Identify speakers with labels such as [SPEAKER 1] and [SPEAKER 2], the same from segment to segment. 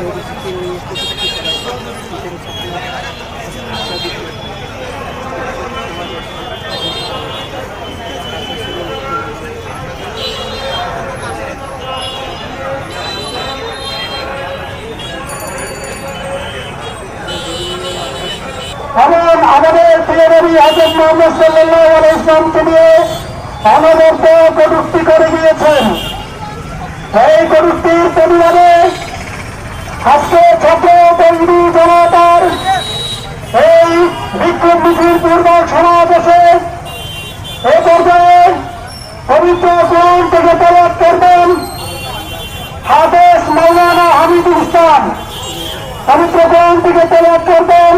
[SPEAKER 1] এমন আমাদের প্রিয় নবী হযরত মুহাম্মদ সাল্লাল্লাহু আলাইহি ওয়াসাল্লামকে নিয়ে আমাদেরকে কটূক্তি করে গিয়েছেন। এই কটূক্তির প্রতিবাদে আজকে ছাত্র বন্ধু জনতার এই বিক্ষোভ মিছিল পূর্বক সমাবেশে এ পর্যায়ে পবিত্র কোরআন থেকে তেলাওয়াত করবেন হাফেজ মাওলানা হামিদুল ইসলাম। পবিত্র কোরআন থেকে তেলাওয়াত করবেন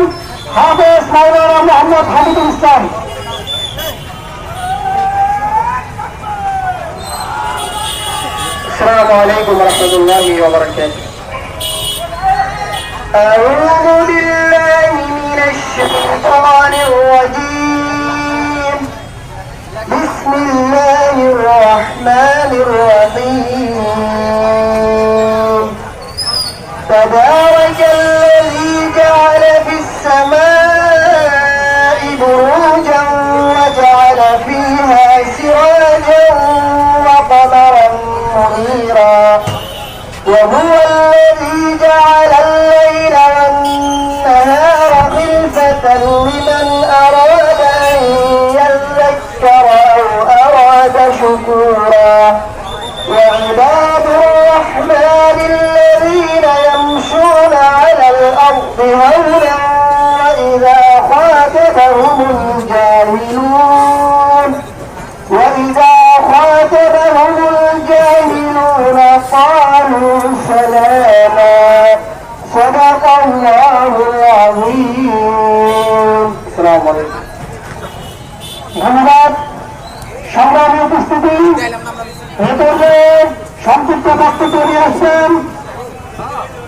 [SPEAKER 1] হাফেজ মাওলানা মোহাম্মদ হামিদুল ইসলাম।
[SPEAKER 2] السلام عليكم ورحمة الله وبركاته. أعوذ بالله من الشيطان الرجيم. بسم الله الرحمن الرحيم. تبارك الذي جعل في السماء بروجا وجعل فيها سراجا وقمرا منيرا وهو الذي جعل الليل والنهار خلفة لمن أراد أن يذكر أو أراد شكورا وعباد الرحمن الذين يمشون على الأرض هونا وإذا خاطبهم الجاهلون قالوا سلاما صدق الله العظيم. السلام عليكم.
[SPEAKER 1] ধন্যবাদ। সংগ্রামী উপস্থিতি এতে সংক্ষিপ্ত বক্তব্য নিয়ে আসছেন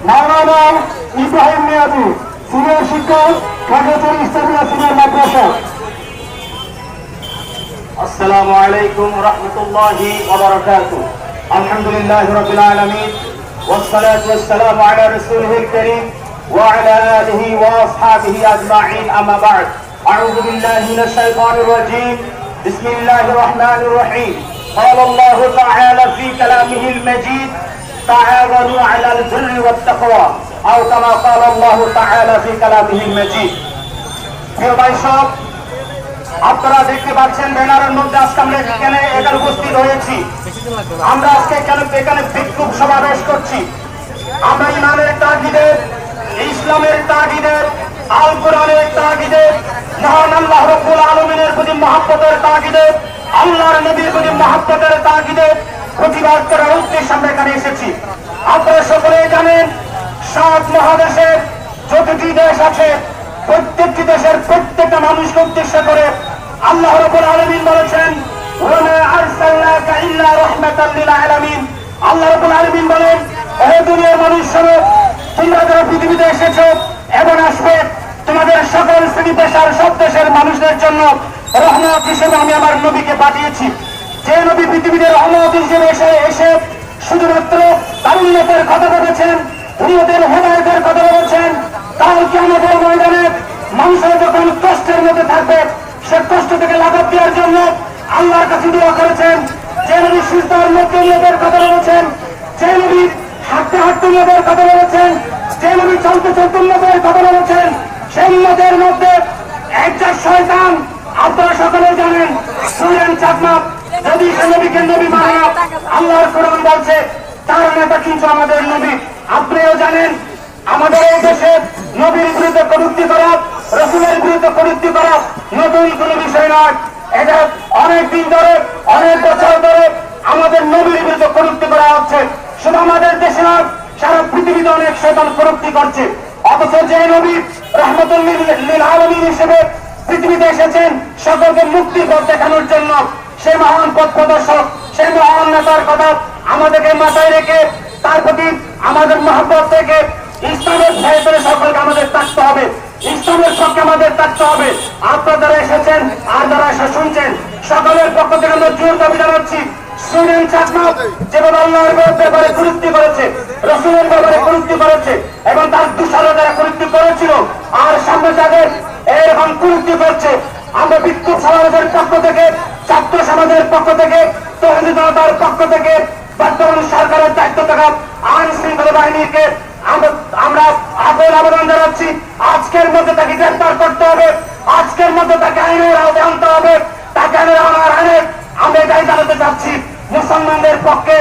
[SPEAKER 1] মাওলানা ইব্রাহিম মিয়াজি, সিনিয়র শিক্ষক, খাগড়াছড়ি ইসলামিয়া সিনিয়র মাদ্রাসা।
[SPEAKER 3] السلام عليكم ورحمة الله وبركاته. الحمد لله رب العالمين والصلاة والسلام على رسوله الكريم وعلى آله وأصحابه أجمعين. أما بعد، أعوذ بالله من الشيطان الرجيم. بسم الله الرحمن الرحيم. قال الله تعالى في كلامه المجيد: تعاونوا على البر والتقوى، أو كما قال الله تعالى في كلامه المجيد. প্রিয় ভাই সব, আপনারা দেখতে পাচ্ছেন ব্যানারের মধ্যে আজকে আমরা এখানে উপস্থিত হয়েছি। আমরা আজকে এখানে বিক্ষোভ সমাবেশ করছি। আমরা ইমানের তাগিদে, ইসলামের তাগিদে, আল কোরআনের তাগিদে, মহান আল্লাহ রাব্বুল আলামিনের প্রতি মহব্বতের তাগিদে, আল্লাহর নবীর প্রতি মহব্বতের তাগিদে প্রতিবাদ করার উদ্দেশ্যে আমরা এখানে এসেছি। আপনারা সকলেই জানেন, 7 মহাদেশের যতটি দেশ আছে, প্রত্যেকটি দেশের প্রত্যেকটা মানুষকে উদ্দেশ্য করে আল্লাহ রাব্বুল আলামিন বলেছেন, ওয়া মা আরসালনাকা ইল্লা রাহমাতাল লিল আলামিন। আল্লাহ রাব্বুল আলামিন বলেন, হে দুনিয়ার মানুষ শোনো, তোমরা যারা পৃথিবীতে এসেছো এবং আসবে, তোমাদের সকল শ্রেণী পেশার সব দেশের মানুষদের জন্য রহমত হিসেবে আমি আমার নবীকে পাঠিয়েছি। যে নবী পৃথিবীতে রহমত হিসেবে এসে শুধুমাত্র তারুণ্যতের কথা বলেছেন, উন্নতের হেদায়েতের কথা বলেছেন। কাল কিয়ামতের ময়দানে মানুষের যখন কষ্টের মধ্যে থাকবে, সে কষ্ট থেকে লাঘব দেওয়ার জন্য আল্লাহর কাছে দোয়া করেছেন। যে নবী সিজদার মধ্যে উন্নতের কথা বলেছেন, যে নবী হাঁটতে হাঁটতে উন্নতের কথা বলেছেন, যে নবী চলতে চলতে উন্নতের কথা বলেছেন, সেই উন্নতের মধ্যে একটা শয়তান, আপনারা সকলে জানেন, সুরেন চাকমা, যদি সে নবীকে নবী মানে আল্লাহর কোরআন বলছে তার নেতা কিন্তু আমাদের নবী। আপনিও জানেন, আমাদের এই দেশে নবীর বিরুদ্ধে কটূক্তি করা, রাসূলের বিরুদ্ধে কটূক্তি করা নতুন কোনো বিষয় নয়। এটা অনেক দিন ধরে, অনেক বছর ধরে আমাদের নবীর বিরুদ্ধে কটূক্তি করা হচ্ছে। শুধু আমাদের দেশে নয়, সারা পৃথিবীতে অনেক শয়তান কটূক্তি করছে। অথচ যে নবী রাহমাতুল লিল আলামিন হিসেবে পৃথিবীতে এসেছেন সকলকে মুক্তির পথ দেখানোর জন্য, সেই মহান পথ প্রদর্শক, সেই মহান নেতার কথা আমাদেরকে মাথায় রেখে তার প্রতি আমাদের মহব্বত থেকে ইসলামের ভেতরে সকলকে আমাদের থাকতে হবে, ইসলামের পক্ষে আমাদের থাকতে হবে। আপনারা যারা এসেছেন আর যারা এসে শুনছেন, সকলের পক্ষ থেকে আমরা জোর দাবি জানাচ্ছি, সুরেন চাকমা যেভাবে আল্লাহর ব্যাপারে কটূক্তি করেছে, রাসূলের ব্যাপারে কটূক্তি করেছে এবং তার দুঃসাহতা যারা কুরুক্তি করেছিল আর সামনে যাদের এরকম কুরুক্তি করছে, আমরা বিক্ষোভ সমাবেশের পক্ষ থেকে, ছাত্র সমাজের পক্ষ থেকে, তৌহিদি জনতার পক্ষ থেকে বর্তমান সরকারের দায়িত্ব থাকা আইন শৃঙ্খলা বাহিনীকে আমরা আকুল আবেদন জানাচ্ছি, আজকের মধ্যে তাকে গ্রেফতার করতে হবে, আজকের মধ্যে তাকে আইনের আওতায় আনতে হবে, তাকে আইনের আইনে আমরা এটাই জানাতে চাচ্ছি। মুসলমানদের পক্ষে,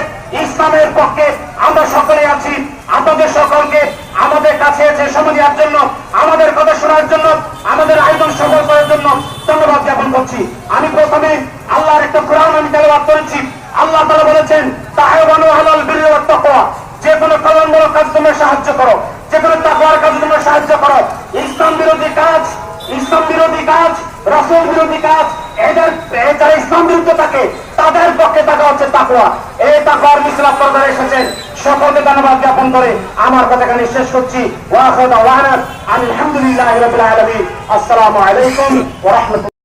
[SPEAKER 3] ইসলামের পক্ষে আমরা সকলে আছি। আপনাদের সকলকে আমাদের কাছে এসে সময় দেওয়ার জন্য, আমাদের কথা শোনার জন্য, আমাদের আয়োজন সফল করার জন্য ধন্যবাদ জ্ঞাপন করছি। আমি প্রথমে আল্লাহর একটা কোরআন আমি তেলাওয়াত করেছি। আল্লাহ তাআলা বলেছেন, তাআওয়ানু আলাল বিররি ওয়াত তাকওয়া, যে কোনো কল্যাণমূলক কাজ তোমরা সাহায্য করো, যে কোনো তাকওয়ার কাজ তোমরা সাহায্য করো। ইসলাম বিরোধী কাজ, ইসলাম বিরোধী কাজ, রাসূল বিরোধী কাজ, এদের যারা ইসলাম বিরুদ্ধে থাকে তাদের পক্ষে থাকা হচ্ছে তাকওয়া। এই তাকওয়ার মিছিল আপনারা এসেছেন, সকলকে ধন্যবাদ জ্ঞাপন করে আমার কথা এখানে শেষ করছি। ওয়া আখিরু দাওয়ানা আলহামদুলিল্লাহি রাব্বিল আলামিন। আসসালামু আলাইকুম ওয়া রাহমাতুল্লাহ।